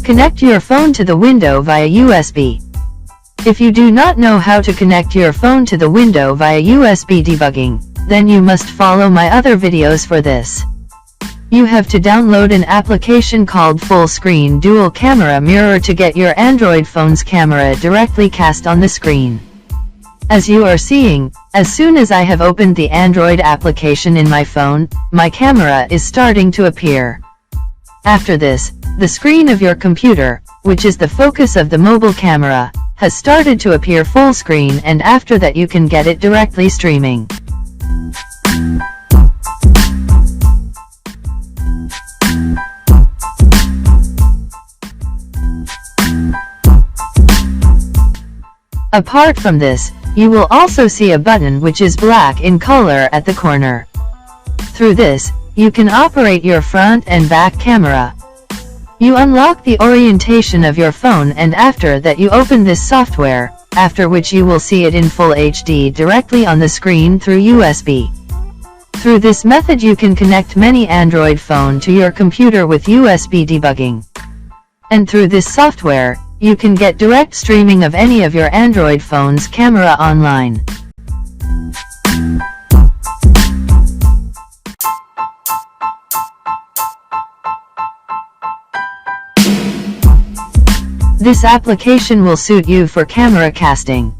Connect your phone to the window via USB. If you do not know how to connect your phone to the window via USB debugging, then you must follow my other videos for this. You have to download an application called Full Screen Dual Camera Mirror to get your Android phone's camera directly cast on the screen. As you are seeing, as soon as I have opened the Android application in my phone, my camera is starting to appear. After this, the screen of your computer, which is the focus of the mobile camera, has started to appear full screen, and after that you can get it directly streaming. Apart from this, you will also see a button which is black in color at the corner. Through this, you can operate your front and back camera. You unlock the orientation of your phone, and after that you open this software, after which you will see it in full HD directly on the screen through USB. Through this method you can connect many Android phone to your computer with USB debugging. And through this software, you can get direct streaming of any of your Android phone's camera online. This application will suit you for camera casting.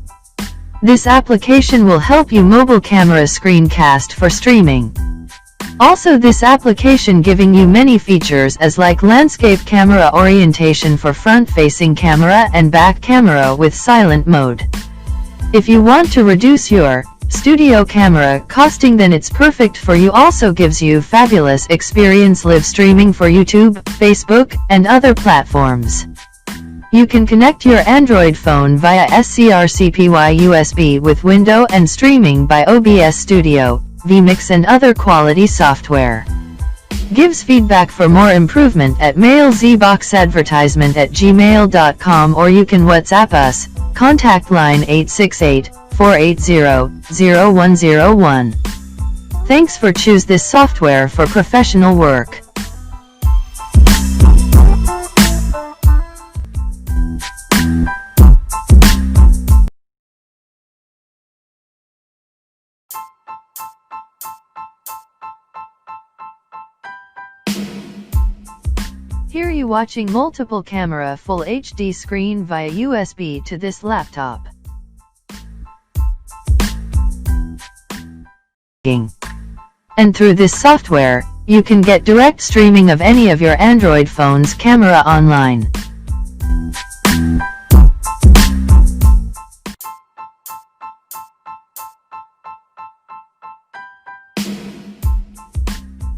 This application will help you mobile camera screencast for streaming. Also, this application giving you many features as like landscape camera orientation for front-facing camera and back camera with silent mode. If you want to reduce your studio camera costing, then it's perfect for you. Also gives you fabulous experience live streaming for YouTube, Facebook, and other platforms. You can connect your Android phone via SCRCPY USB with window and streaming by OBS Studio, vMix and other quality software. Gives feedback for more improvement at mailzboxadvertisement@gmail.com, or you can WhatsApp us, contact line 868-480-0101. Thanks for choose this software for professional work. Here you watching multiple camera full HD screen via USB to this laptop. And through this software, you can get direct streaming of any of your Android phone's camera online.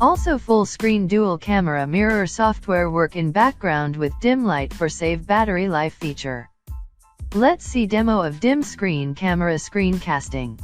Also, full screen dual camera mirror software work in background with dim light for save battery life feature. Let's see demo of dim screen camera screencasting.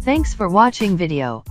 Thanks for watching video.